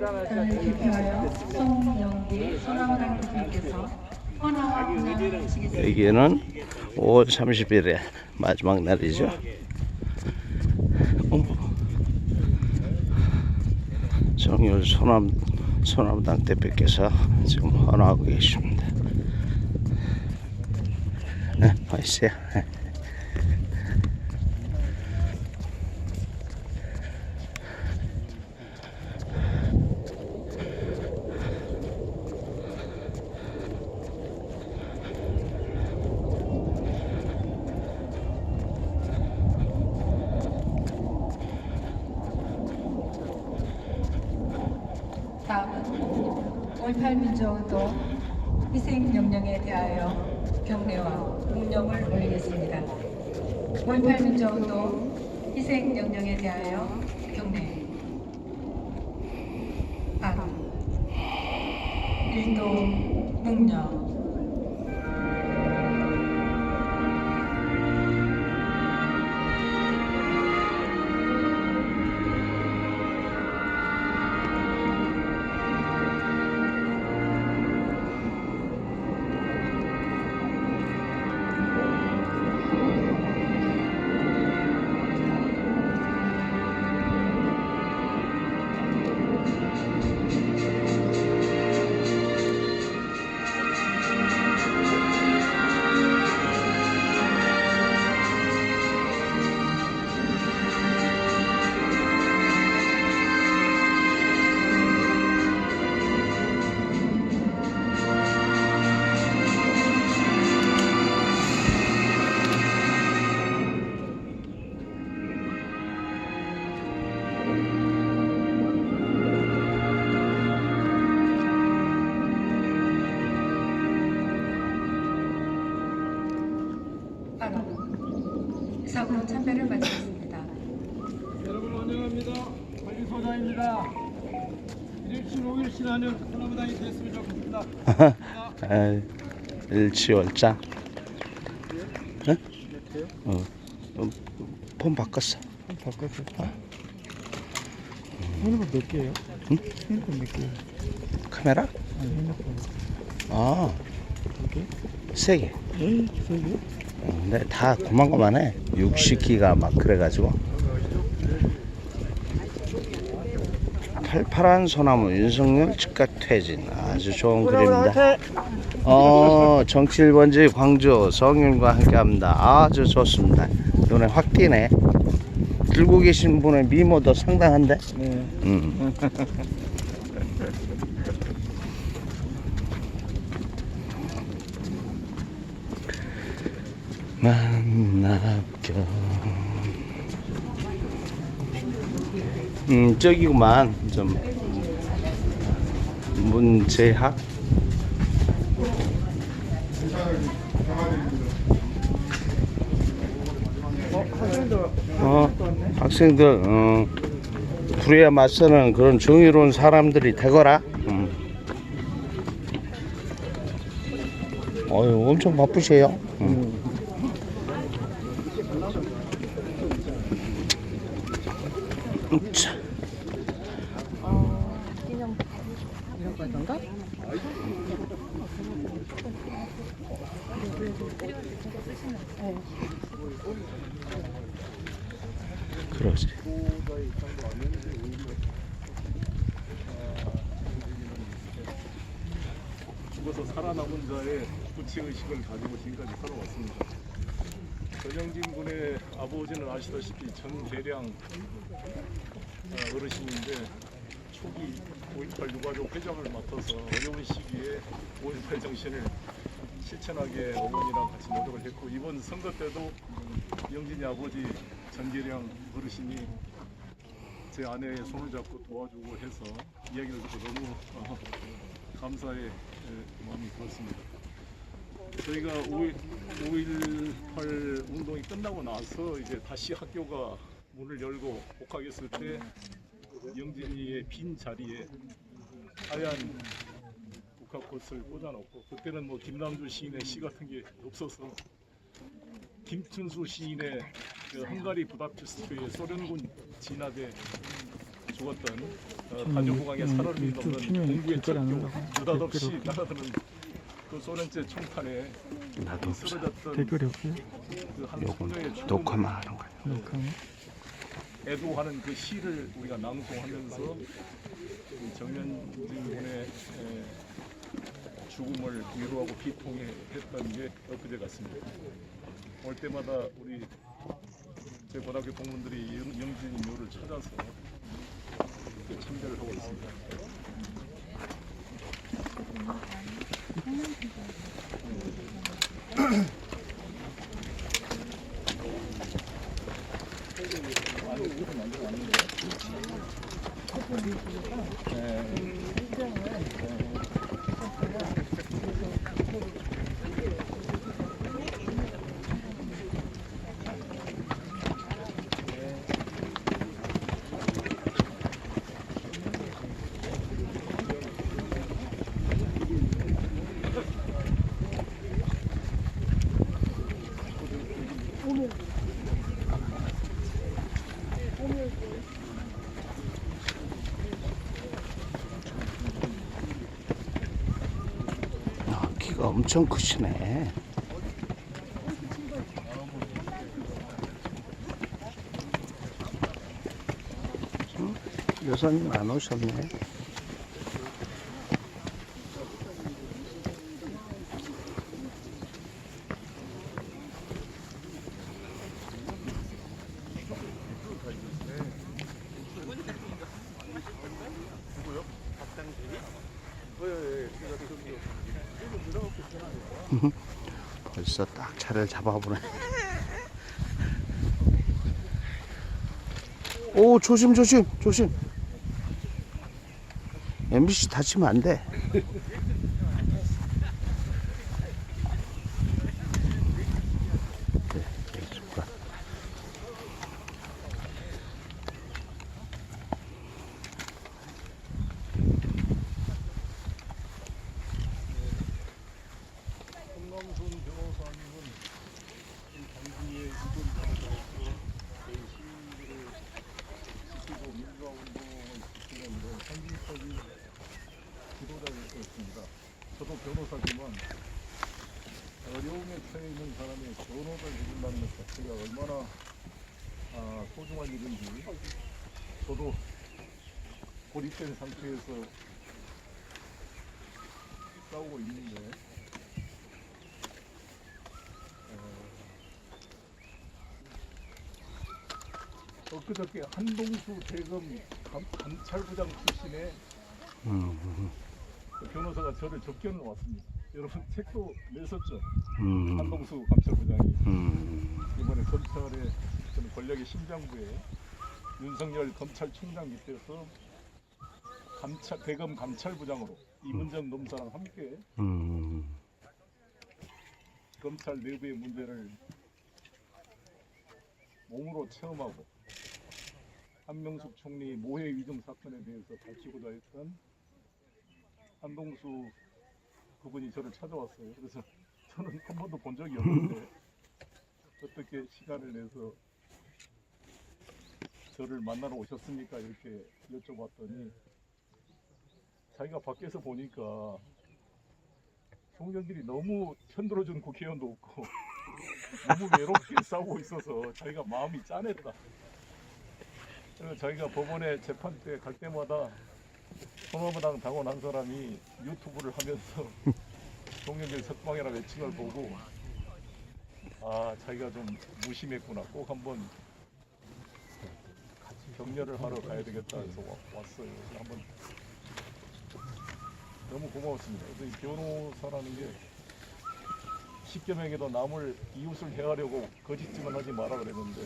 대표하여 송영기 소나무당 대표께서 헌화와 분양을 하시겠습니다. 여기는 5월 30일에 마지막 날이죠. 정율 소나무당 대표께서 지금 헌화하고 계십니다. 네, 맛있어요. 다음은 5.18 민주운동 희생명령에 대하여 경례와 묵념을 올리겠습니다. 5.18 민주운동 희생명령에 대하여 경례. 악. 일도 묵념. 이상으로 참배를 마치겠습니다. 여러분 환영합니다. 관리소장입니다. 1일 5일 신하는 소나무당이 됐으면 좋겠습니다. 일치월장. 폰 바꿨어. 바꿨어. 핸드폰 몇 개예요? 응? 핸드폰 몇 개예요? 카메라? 아니 핸드폰 아, 몇 개? 3개. 에이, 세 개? 근데 다 고만고만해. 60기가 막 그래가지고. 팔팔한 소나무 윤석열 즉각 퇴진. 아주 좋은 그림입니다. 정치 1번지 광주 성윤과 함께합니다. 아주 좋습니다. 눈에 확 띄네. 들고 계신 분의 미모도 상당한데. 네. 만납겨. 저기구만. 좀 문제학. 학생들 불의에 맞서는 그런 정의로운 사람들이 되거라. 엄청 바쁘세요. 자. 이런 거던가? 그러지. 죽어서 살아남은 자의 부채의식을 가지고 지금까지 살아왔습니다. 전영진 군의 아버지는 아시다시피 전계량 어르신인데 초기 5.18 유가족 회장을 맡아서 어려운 시기에 5.18 정신을 실천하게 어머니랑 같이 노력을 했고, 이번 선거 때도 영진이 아버지 전계량 어르신이 제 아내의 손을 잡고 도와주고 해서 이야기를 듣고 너무 감사의 마음이 들었습니다. 저희가 5.18 운동이 끝나고 나서 이제 다시 학교가 문을 열고 복학했을 때 영진이의 빈 자리에 하얀 국화꽃을 꽂아놓고, 그때는 뭐 김남주 시인의 시 같은 게 없어서 김춘수 시인의 그 헝가리 부다페스트의 소련군 진압에 죽었던 다중공항에 산업이 유튜브 넘는 치면 동구의 댓글 안 척도 올라가. 느닷없이 댓글 없어. 날아드는 그 소련제 총탄에 나도 없어. 쓰러졌던 댓글이 없어요? 그한 요건 소녀의 죽음을 녹화만 하는 거야. 녹화는? 애도하는 그 시를 우리가 낭송하면서 이 정현진 군의 죽음을 위로하고 비통했던 게 엊그제 같습니다. 올 때마다 우리 제 고등학교 동문들이 영진이 묘를 찾아서 이렇게 참배를 하고 있습니다. 아, 키가 엄청 크시네. 응? 여사님 안 오셨네. 벌써 딱 차를 잡아보네. 오, 조심 조심 조심. MBC 다치면 안 돼. 손남순 변호사님은 이 당시에 이번 정부에서 저희 시민들을 지키고 민주화 운동을 지키는 이런 상징적인 지도자였습니다. 저도 변호사지만 어려움에 처해 있는 사람의 변호를 해준다는 것 자체가 얼마나 소중한 일인지 저도 고립된 상태에서 싸우고 있는데 엊그저께 한동수 대검 감찰부장 출신의 그 변호사가 저를 접견을 왔습니다. 여러분 책도 냈었죠. 한동수 감찰부장이 이번에 검찰의 저는 권력의 심장부에 윤석열 검찰총장 밑에서 대검 감찰부장으로 이문정 검사랑 함께 검찰 내부의 문제를 몸으로 체험하고 한명숙 총리 모해 위증 사건에 대해서 밝히고자 했던 한동수 그분이 저를 찾아왔어요. 그래서 저는 한 번도 본 적이 없는데 어떻게 시간을 내서 저를 만나러 오셨습니까? 이렇게 여쭤봤더니 자기가 밖에서 보니까 송영길이 너무 편들어준 국회의원도 없고 너무 외롭게 싸우고 있어서 자기가 마음이 짠했다. 그래서 자기가 법원에 재판 때 갈 때마다 통합당 당원 한 사람이 유튜브를 하면서 송영길 석방이라 외친 걸 보고 자기가 좀 무심했구나. 꼭 한번 격려를 하러 가야 되겠다 해서 왔어요. 그래서 한번 너무 고마웠습니다. 그래서 이 변호사라는 게 십계명에도 남을 이웃을 해하려고 거짓짓만 하지 마라 그랬는데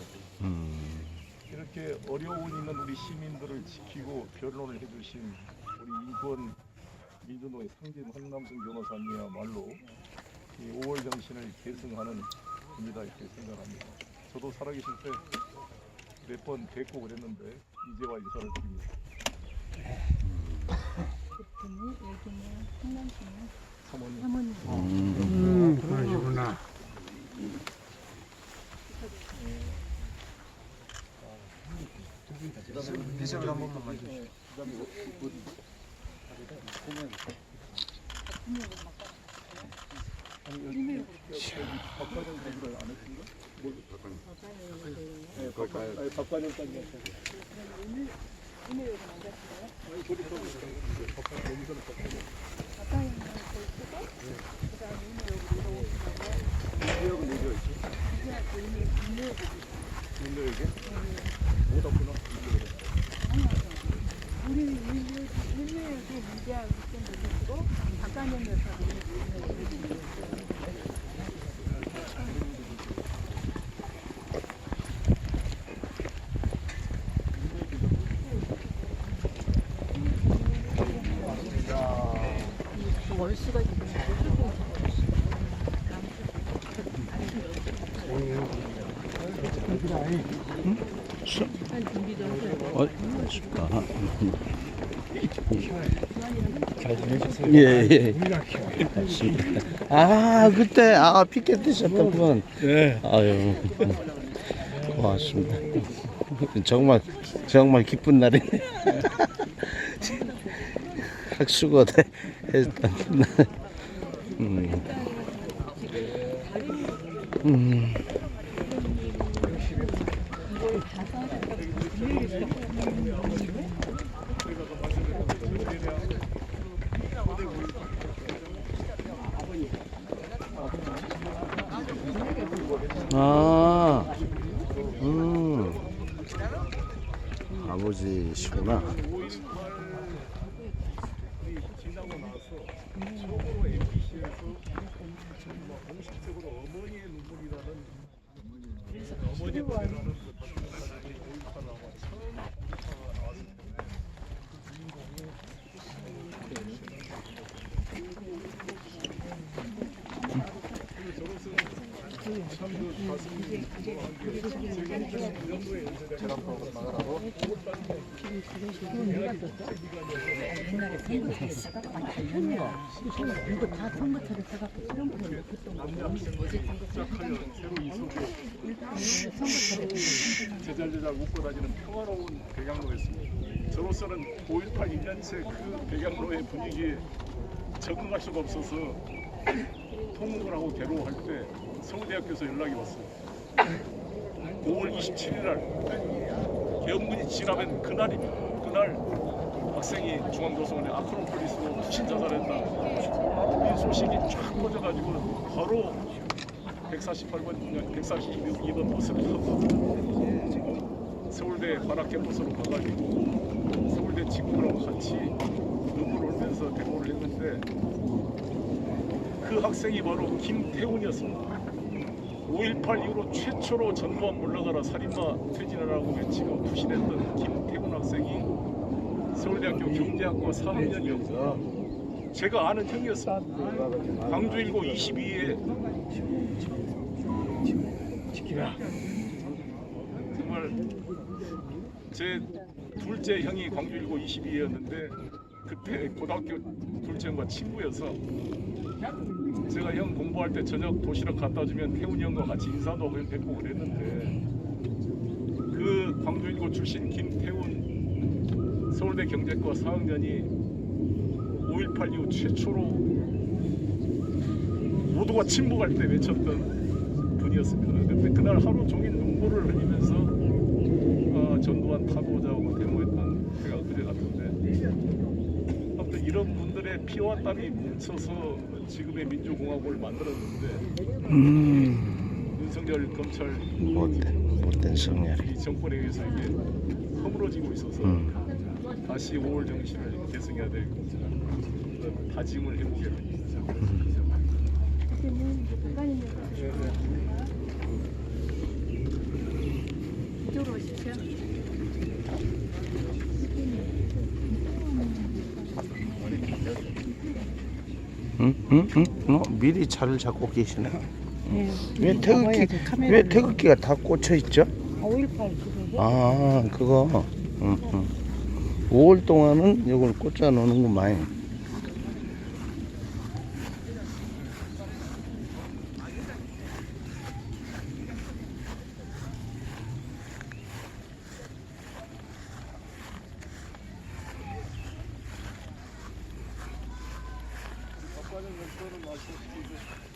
이렇게 어려운 있는 우리 시민들을 지키고 변론을 해주신 우리 인권 민주노의 상진 황남순 변호사님이야말로 이 5월 정신을 계승하는 분이다 이렇게 생각합니다. 저도 살아계실 때 몇 번 뵙고 그랬는데 이제와 인사를 드립니다. 여기는 사모님. 그러시구나. 비석을 한 번만 만져주세요. 예, 예. 아, 그때, 피켓 드셨던 분. 네. 아유, 고맙습니다. 정말 기쁜 날이네. 학수고대 했던 날. 아버지시구나. 지나고 나서 처음으로 MBC에서 공식적으로 어머니의 눈물이라는 어머니 노래라는 그 다큐멘터리 5.18 나와 처음 나왔습니다. 그 주인공이 참그 가슴이 무거워한 게 제가 2009년도에 연세대학교 나가라고 옛날에 대구에 써갖고 이거 다 선거처럼 써갖고 이런 거는 그때 시작하여 새로 이수고 제잘제잘 웃고 다니는 평화로운 백양로였습니다. 저로서는 5.18 1년째 그 백양로의 분위기에 적응할 수가 없어서 통곡을 하고 괴로워할 때 서울대학교에서 연락이 왔어요. 5월 27일 날 개헌군이 진압한 그날입니다. 그날 학생이 중앙도서관에 아크로폴리스로 투신자살했다. 이 소식이 쫙 퍼져가지고 바로 148번, 142번 버스를 타고 서울대 관악 캠퍼스로 가가지고 서울대 친구들하고 같이 눈물 흘리면서 데모를 했는데 그 학생이 바로 김태훈이었습니다. 5.18 이후로 최초로 전두환 물러가라 살인마 퇴진하라고 외치고 투신했던 김태훈 학생이 서울대학교 경제학과 4학년이었고 제가 아는 형이었습니다. 광주일고 22에 정말 제 둘째 형이 광주일고 22였는데 그때 고등학교 둘째 형과 친구여서 제가 형 공부할 때 저녁 도시락 갖다 주면 태훈이 형과 같이 인사도 하고 뵙고 그랬는데 그 광주일고 출신 김태훈 서울대 경제과 4학년이 5.18 이후 최초로 모두가 침묵할 때 외쳤던 분이었습니다. 그때 그날 하루 종일 눈물을 흘리면서 전두환 타고자고 데모했던 제가 그래 같은데 아무튼 이런 분들의 피와 땀이 뭉쳐서 지금의 민주공화국을 만들었는데 윤석열 검찰 못된 성렬이. 이 정권에 의해서 이게 허물어지고 있어서 다시 5월 정신을 계승해야 될 그런 다짐을 해보게 됩니다. 이쪽으로 오십시오. 미리 차를 잡고 계시네. 네. 왜 태극기가 다 꽂혀 있죠? 5.18 그거. 아, 그거. 5월 동안은 이걸 꽂아 놓는구만. 박관현 연수는 아시다시피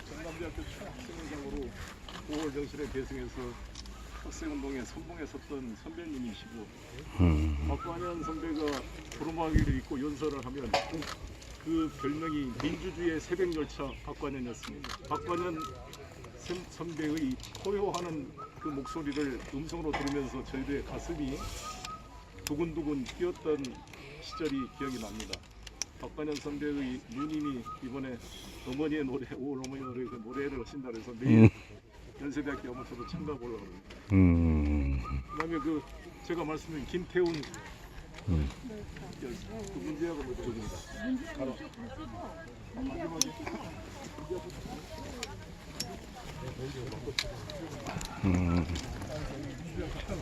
전남대학교 총학생회장으로 5월 정신에 계승해서 학생운동에 선봉에 섰던 선배님이시고 박관현 선배가 도루마기를 입고 연설을 하면 그 별명이 민주주의의 새벽열차 박관현이었습니다. 박관현 선배의 포효하는 그 목소리를 음성으로 들으면서 저희들의 가슴이 두근두근 뛰었던 시절이 기억이 납니다. 박관현 선배의 누님이 이번에 어머니의 노래, 5월 어머니 노래 그 노래를 하신다 그래서 내일 연세대학교 아마추어도 참가 보려고 합니다. 그다음에 그 제가 말씀드린 김태훈 그 문제하고 뭐 저기입니다.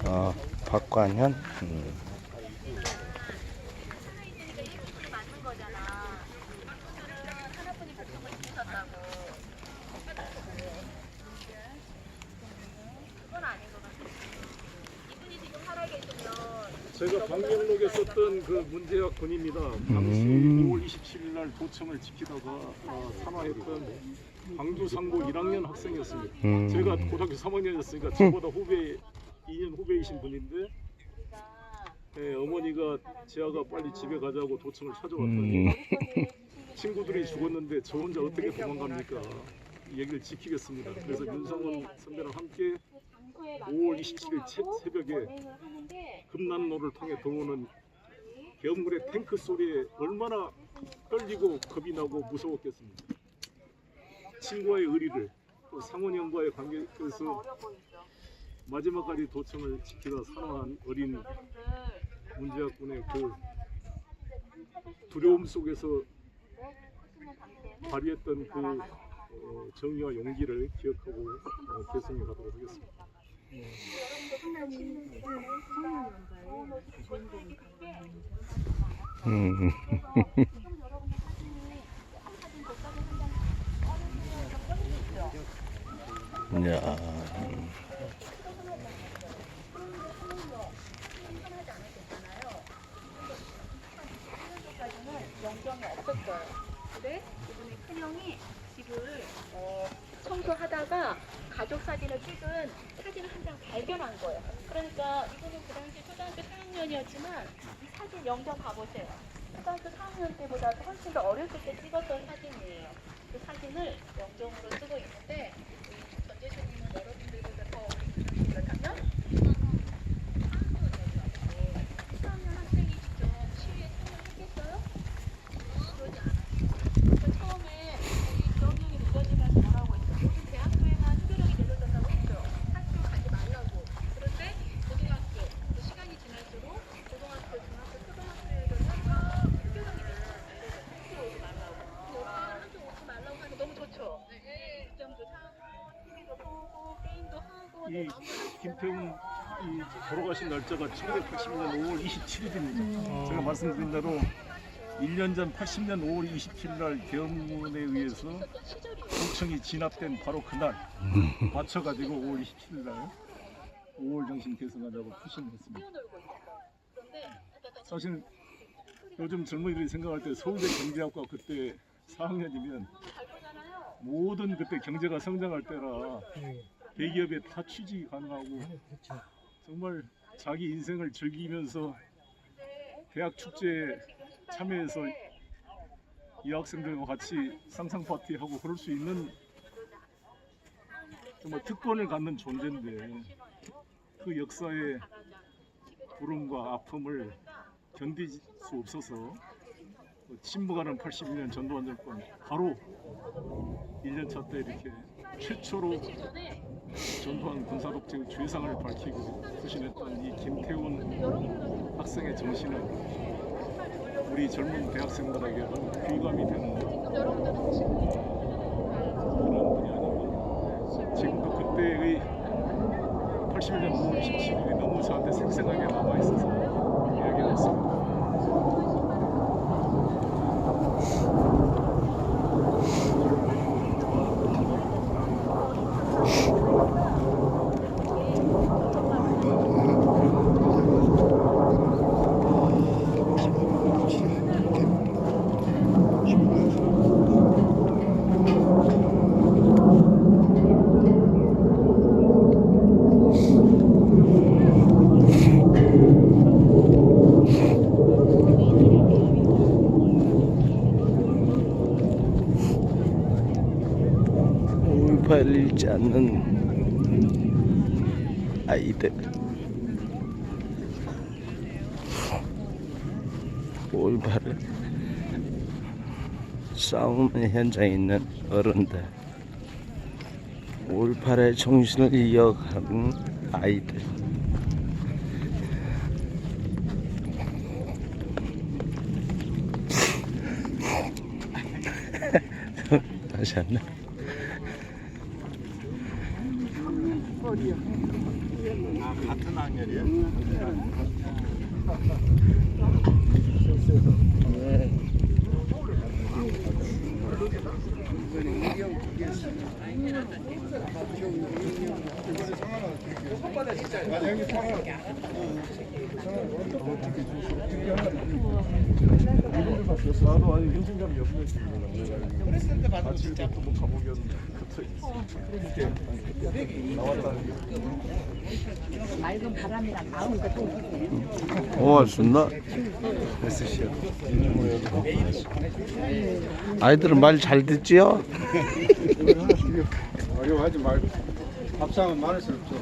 바로 박관현. 제가 방명록에 썼던 그 문제학 군입니다. 당시 5월 27일 날 도청을 지키다가 사망했던 광주 상고 1학년 학생이었습니다. 제가 고등학교 3학년이었으니까 저보다 2년 후배이신 분인데 어머니가 재아가 빨리 집에 가자고 도청을 찾아왔더니 친구들이 죽었는데 저 혼자 어떻게 도망갑니까? 이 얘기를 지키겠습니다. 그래서 윤성원 선배랑 함께 5월 27일 새벽에 금난로를 통해 들어오는 계엄군의 탱크 소리에 얼마나 떨리고 겁이 나고 무서웠겠습니까? 친구와의 의리를 또 상원 형과의 관계에서 마지막까지 도청을 지키다 사망한 어린 문제학군의 그 두려움 속에서 발휘했던 그 정의와 용기를 기억하고 계승해 가도록 하겠습니다. 야. 영정이 없었어요. 근데 이분의 큰형이 집을 청소하다가 가족 사진을 찍은 사진을 한 장 발견한 거예요. 그러니까 이분은 그 당시 초등학교 4학년이었지만 이 사진 영정 봐보세요. 초등학교 4학년 때보다 훨씬 더 어렸을 때 찍었던 사진이에요. 그 사진을 영정으로 쓰고 있는데 전재수님은 여러분들보다 더 어린 그렇다면 4학년 학생이 직접 시위에 참여했겠어요? 그러지 않았어요. 그러니까 처음에 우리 기억력이 늦어지면서 뭐라고 했어요? 요즘 대학교에만 수교력이 늦어졌다고 했죠. 학교 가지 말라고. 그런데 고등학교, 또 시간이 지날수록 고등학교, 중학교, 초등학교에서는 수교력이 늦어졌어요. 학교 오지 말라고. 근데 학교 오지 말라고 하는 거 너무 좋죠. 직장도 사고, TV도 보고, 게임도 하고. 이 김태훈 이 돌아가신 날짜가 1980년 5월 27일입니다. 제가 말씀드린 대로 1년 전 80년 5월 27일 날 계엄군에 의해서 도청이 진압된 바로 그날 맞춰가지고 5월 27일 날 5월 정신 계승하자고 표시했습니다. 사실 요즘 젊은이들이 생각할 때 서울대 경제학과 그때 4학년이면 모든 그때 경제가 성장할 때라 대기업에 다 취직이 가능하고 정말 자기 인생을 즐기면서 대학 축제에 참여해서 이 학생들과 같이 상상 파티하고 그럴 수 있는 정말 특권을 갖는 존재인데 그 역사의 부름과 아픔을 견딜 수 없어서 침묵하는 81년 전두환 정권 바로 1년차 때 이렇게 최초로 전두환 군사독재의 죄상을 밝히고 표신했던 이 김태훈 학생의 정신은 우리 젊은 대학생들에게 너무 귀감이 되는 그런 분이 아닌가. 지금도 그때의 81년 5월 27일이 너무 저한테 생생하게 남아있어서 이야기를 했습니다. 5.18 잃지 않는 아이들. 5.18 싸움의 현장에 있는 어른들, 5.18의 정신을 이어가는 아이들. 다시 한다. 같은 학년이야? 나도 아니 현실감이 없는 친구라. 그랬을 때 받은 진짜 한번 가보면 이렇게 나왔다는 게. 맑은 바람이랑 마음 같은 게 고맙습니다. 아이들은 말 잘 듣지요? 어려워하지 말고 밥상은 많을수록 좀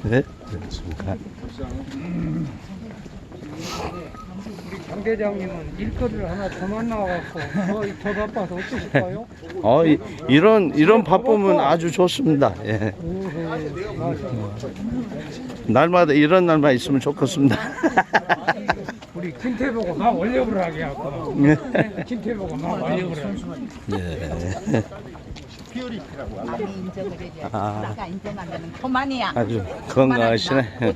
네, 그렇습니다. 밥상은 우리 강 대장님은 일거리를 하나 더 만나갖고 더 바빠서 어떠실까요? 이런 바쁨은 아주 좋습니다. 예. 날마다 이런 날만 있으면 좋겠습니다. 우리 김태 보고 막 올려보라게 하고 김태 보고 막 올려보라게. 네. 많이 인정을 해줘야 내가 인정하면 그만이야. 아주 건강하시네.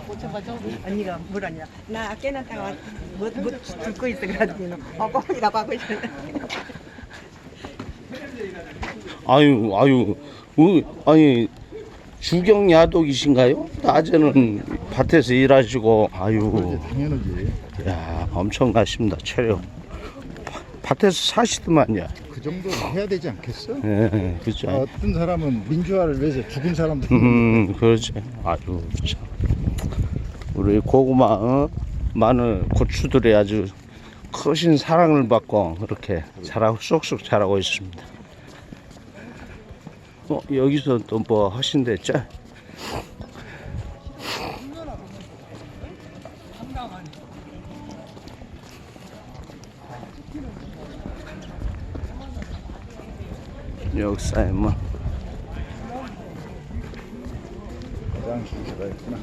고쳐봐줘. 언니가 뭐라냐? 나 깨놨다가 뭐 듣고 있어 그래가지고 뻥이라고 하고 있어. 아유, 아니 주경 야독이신가요? 낮에는 밭에서 일하시고, 아유, 당연하지. 야, 엄청나십니다. 체력. 밭에서 사시더만요. 그 정도 해야 되지 않겠어? 예, 그죠. 어떤 사람은 민주화를 위해서 죽은 사람도 그렇지. 아주 참. 우리 고구마, 마늘, 고추들이 아주 크신 사랑을 받고 그렇게 자라고 쏙쏙 자라고 있습니다. 여기서 또 뭐 하신댔죠? 역사에 뭐 화장실가 있구나.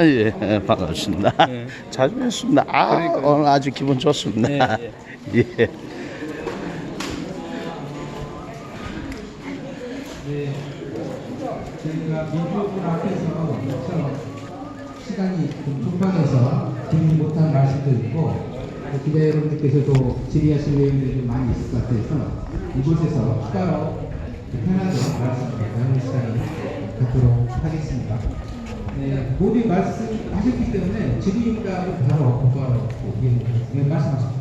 예, 반갑습니다. 자주 뵙습니다. 오늘 아주 기분 좋습니다. 예. 저희가 민주분 앞에서 시간이 촉박해서 드리지 못한 말씀도 있고 기자 여러분들께서도 질의하실 내용들이 좀 많이 있을 것 같아서 이곳에서 추가로 편하게 말씀을 나눌 시간을 갖도록 하겠습니다. 네, 모두 말씀하셨기 때문에 질의응답을 바로 공부하라고 말씀하십니다.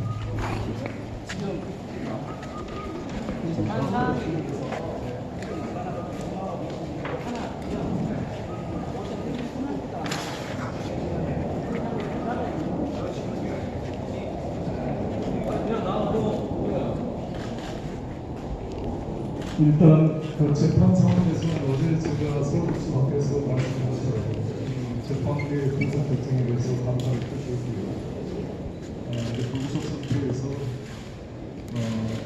일단 그 재판 상황에서 어제 제가 서울시 앞에서 말씀한 것처럼 재판부의 구속 결정에 대해서 감사를 표시했고요. 불구속 상태에서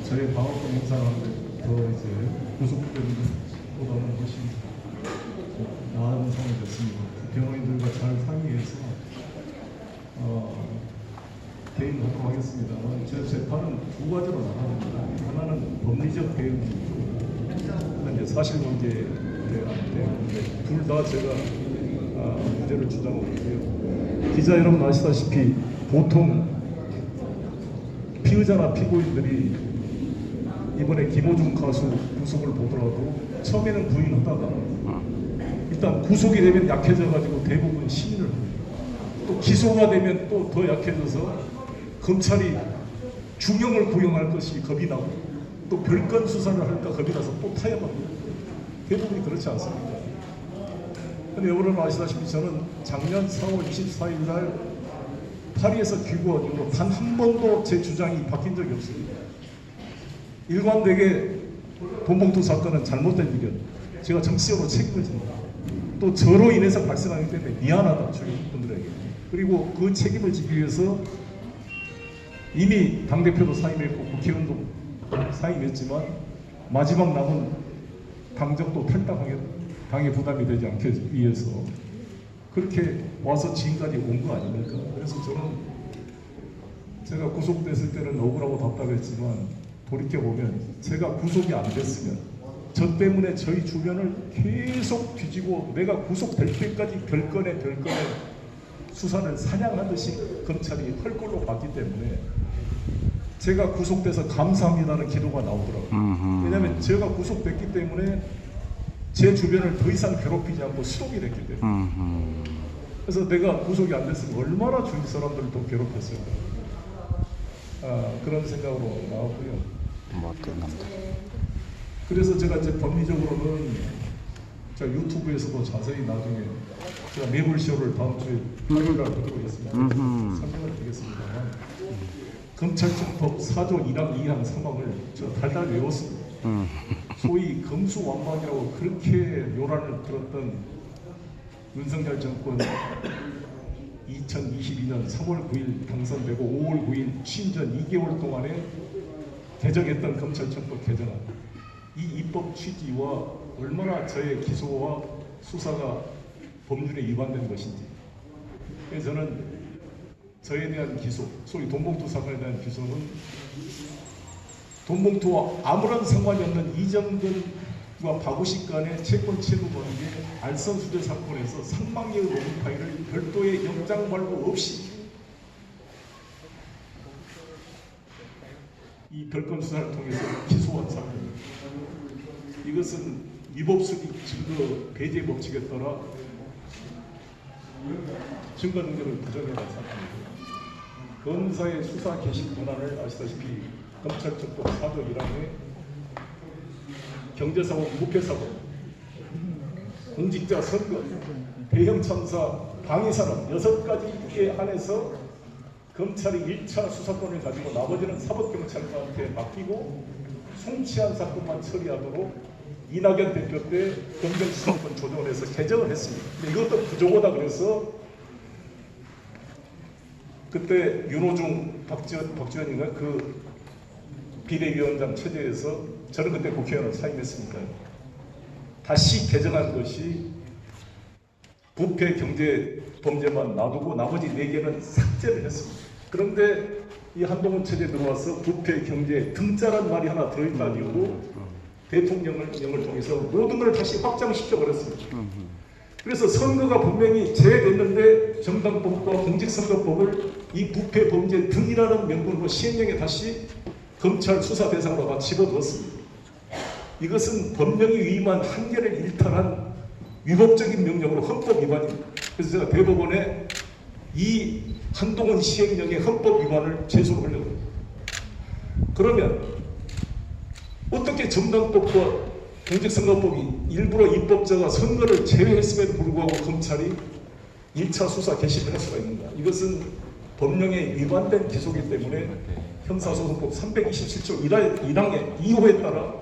저희 방어권 행사하는데 더 이제 구속되는 보다는 훨씬 나은 상황이 됐습니다. 병원인들과 잘 상의해서 개인 호소하겠습니다만 제 재판은 두 가지로 나갑니다. 하나는 법리적 대응이고 이제 사실관계에 대한 대응인데 둘 다 제가 문제를 주장하고 있고요. 기자 여러분 아시다시피 보통 피의자나 피고인들이 이번에 김호중 가수 구속을 보더라도 처음에는 부인하다가 일단 구속이 되면 약해져가지고 대부분 시인을 또 기소가 되면 또 더 약해져서 검찰이 중형을 구형할 것이 겁이 나고 또 별건 수사를 할까 겁이 나서 또 타협합니다. 대부분이 그렇지 않습니다. 근데 여러분 아시다시피 저는 작년 4월 24일 날 파리에서 귀국한 이후로 단 한 번도 제 주장이 바뀐 적이 없습니다. 일관되게 돈봉투 사건은 잘못된 일이었다. 제가 정치적으로 책임을 집니다. 또 저로 인해서 발생하기 때문에 미안하다 주민분들에게. 그리고 그 책임을 지기 위해서 이미 당대표도 사임했고 국회의원도 사임했지만 마지막 남은 당적도 탈당하게 당의 부담이 되지 않기 위해서 그렇게 와서 지금까지 온 거 아닙니까? 그래서 저는 제가 구속됐을 때는 억울하고 답답했지만 돌이켜보면 제가 구속이 안 됐으면 저 때문에 저희 주변을 계속 뒤지고 내가 구속될 때까지 별건에 수사를 사냥하듯이 검찰이 할 걸로 봤기 때문에 제가 구속돼서 감사합니다는 기도가 나오더라고요. 왜냐하면 제가 구속됐기 때문에 제 주변을 더 이상 괴롭히지 않고 수독이 됐기 때문에. 그래서 내가 구속이 안 됐으면 얼마나 주위 사람들을 더 괴롭혔을까. 그런 생각으로 나왔고요. 못된 남자. 그래서 제가 이제 법리적으로는 제가 유튜브에서도 자세히 나중에 제가 매불쇼를 다음 주에 화요일날 하도록 했습니다. 설명을 드리겠습니다만 검찰청법 4조 1항 2항 3항을 제가 달달 외웠습니다. 소위 검수완박이라고 그렇게 요란을 들었던 윤석열 정권 2022년 3월 9일 당선되고 5월 9일 취임 전 2개월 동안에 개정했던 검찰청법 개정안, 이 입법 취지와 얼마나 저의 기소와 수사가 법률에 위반된 것인지. 그래서 저는 저에 대한 기소, 소위 돈봉투 사건에 대한 기소는 돈봉투와 아무런 상관이 없는 이정근과 박우식 간의 채권 채무 관계 알선수재 사건에서 상망리의 로비 파일을 별도의 영장 발부 없이 이 별건 수사를 통해서 기소한 사건입니다. 이것은 위법수익 증거 배제 법칙에 따라 증거 능력을 부정해야 할 사건입니다. 검사의 수사 개시 권한을 아시다시피 검찰청법 4조 1항에 경제사고, 무패사고, 공직자 선거, 대형 참사, 방위산업 6가지에 한해서 검찰이 1차 수사권을 가지고 나머지는 사법경찰관한테 맡기고 송치한 사건만 처리하도록 이낙연 대표 때 검경수사권 조정을 해서 개정을 했습니다. 근데 이것도 부족하다 그래서 그때 윤호중 박지원인가 그 비대위원장 체제에서 저는 그때 국회의원을 사임했습니다. 다시 개정한 것이 부패 경제 범죄만 놔두고 나머지 4개는 삭제를 했습니다. 그런데 이 한동훈 체제에 들어와서 부패 경제 등자란 말이 하나 들어있다는 이유로 대통령을 통해서 모든 걸 다시 확장시켜버렸습니다. 그래서 선거가 분명히 제외됐는데 정당법과 공직선거법을 이 부패 범죄 등이라는 명분으로 시행령에 다시 검찰 수사 대상으로 다 집어넣었습니다. 이것은 법령이 위임한 한계를 일탈한 위법적인 명령으로 헌법 위반입니다. 그래서 제가 대법원에 이 한동훈 시행령의 헌법 위반을 제소를 하려고 합니다. 그러면 어떻게 정당법과 공직선거법이 일부러 입법자가 선거를 제외했음에도 불구하고 검찰이 1차 수사 개시를 할 수가 있는가? 이것은 법령에 위반된 기소이기 때문에 형사소송법 327조 1항의 2호에 따라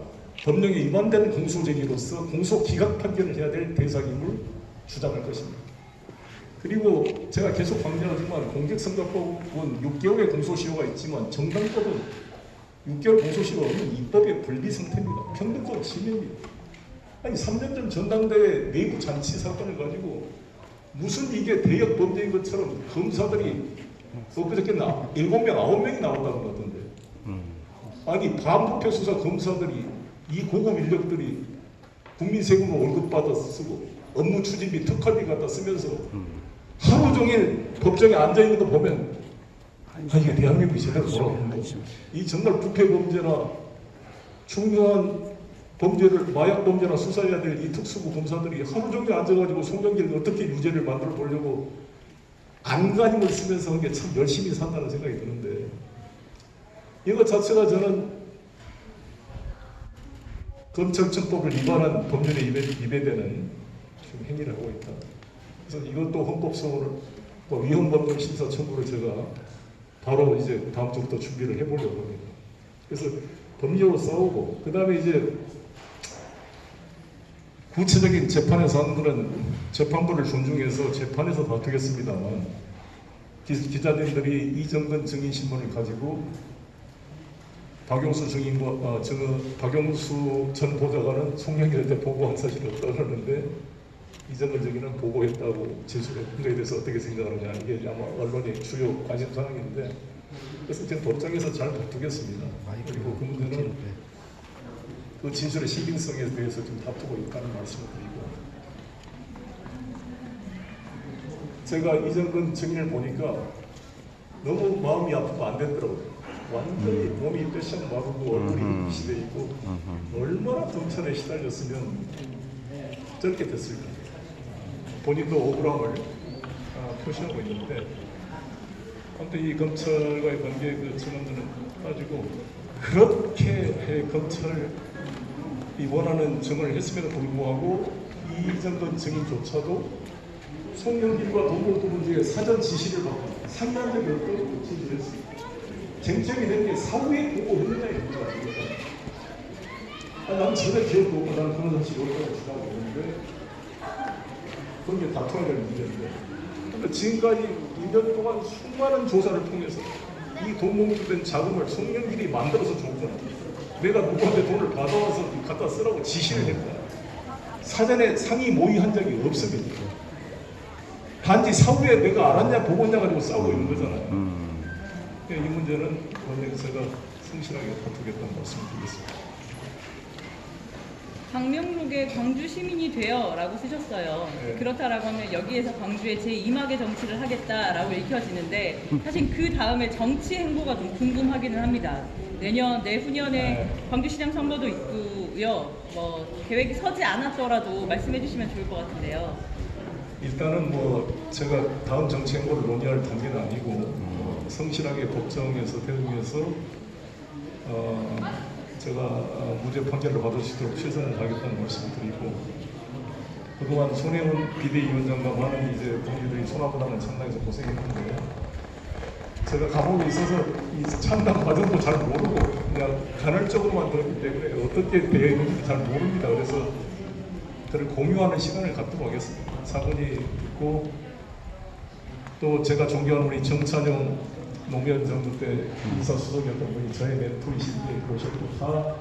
법령에 위반된 공소제기로서 공소기각 판결을 해야 될 대상임을 주장할 것입니다. 그리고 제가 계속 강조하지만 공직선거법은 6개월의 공소시효가 있지만 정당법은 6개월 공소시효가 없는 입법의 분리 상태입니다. 평등권 침해입니다. 아니 3년 전 전당대회 내부 잔치 사건을 가지고 무슨 이게 대역 범죄인 것처럼 검사들이 그저께 7명, 9명이 나온다고 그러던데. 아니 반부패 수사 검사들이 이 고급 인력들이 국민 세금으로 월급 받아 쓰고 업무 추진비, 특활비 갖다 쓰면서 하루 종일 법정에 앉아 있는 거 보면 이게 대한민국이 제대로 돌아가는데 이 정말 부패 범죄나 중요한 범죄를 마약 범죄나 수사해야 될 이 특수부 검사들이 하루 종일 앉아가지고 송영길을 어떻게 유죄를 만들어 보려고 안간힘을 쓰면서 한 게 참 열심히 산다는 생각이 드는데 이것 자체가 저는 검찰청법을 위반한 법률에 위배되는 행위를 하고 있다. 그래서 이것도 헌법소원을 또 위헌법령 심사 청구를 제가 바로 이제 다음 주부터 준비를 해보려고 합니다. 그래서 법률로 싸우고 그 다음에 이제 구체적인 재판에서 하는 거는 재판부를 존중해서 재판에서 다투겠습니다만 기자님들이 이정근 증인 신문을 가지고 박용수 증인과 박용수 전 보좌관은 송영길한테 보고한 사실을 떠들었는데 이정근 증인은 보고했다고 진술했던 거에 대해서 어떻게 생각하느냐, 이게 아마 언론의 주요 관심 사항인데, 그래서 지금 법정에서 잘 다투겠습니다. 그리고 그 문제는 그 진술의 신빙성에 대해서 좀 다투고 있다는 말씀을 드리고, 제가 이정근 증인을 보니까 너무 마음이 아프고 안 되더라고요. 완전히 몸이 뼈시장 마르고 얼굴이 휘시돼 있고, 얼마나 검찰에 시달렸으면 저렇게 됐을까. 본인도 억울함을 표시하고 있는데, 아무튼 이 검찰과의 관계 그 증언들은 가지고 그렇게 검찰이 원하는 증언을 했음에도 불구하고 이정근 증인조차도 송영길과 동봉 문제에 사전 지시를 받고 상의한 적이 없다고 진술을 했습니다. 쟁점이 된 게 사후에 보고했느냐의 문제가 아닙니다. 난 전혀 기억도 없고 나는 그런 사실이 없다고 주장하고 있는데, 그런 게 다투어야 될 문제인데, 그러니까 지금까지 2년 동안 수많은 조사를 통해서 이 동봉된 자금을 송영길이 만들어서 줬구나, 내가 누구한테 돈을 받아와서 갖다 쓰라고 지시를 했구나, 사전에 상의 모의한 적이 없습니다. 단지 사후에 내가 알았냐 보고했냐 가지고 싸우고 있는 거잖아요. 이 문제는 원내에서가 성실하게 다투겠다는 말씀을 드리겠습니다. 방명록에 광주 시민이 되어라고 쓰셨어요. 네. 그렇다라고 하면 여기에서 광주의 제2막의 정치를 하겠다라고 읽혀지는데, 사실 그 다음에 정치 행보가 좀 궁금하기는 합니다. 내후년에 광주시장 선거도 있고요. 뭐 계획이 서지 않았더라도 말씀해 주시면 좋을 것 같은데요. 일단은 뭐 제가 다음 정치 행보를 논의할 단계는 아니고, 성실하게 법정에서 대응해서 제가 무죄 판결을 받을 수 있도록 최선을 다하겠다는 말씀을 드리고, 그동안 손혜원 비대위원장과 많은 이제 동료들이 손아보다는 창당에서 고생했는데, 제가 감옥에 있어서 이 창당 과정도 잘 모르고 그냥 간헐적으로만 들었기 때문에 어떻게 대응인지 잘 모릅니다. 그래서 그를 공유하는 시간을 갖도록 하겠습니다. 사건이 있고, 또 제가 존경하는 우리 정찬용 노무현 정부 때 인사수석이었던 분이 저의 멘토이신데, 그러셨고 다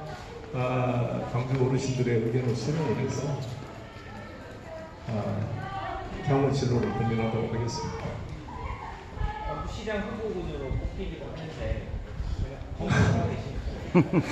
광주 어르신들의 의견을 수렴을 해서 향후 진로를 고민하도록 하겠습니다. 시장 후보군으로 뽑히기도 하는데 건강하게 계십니까?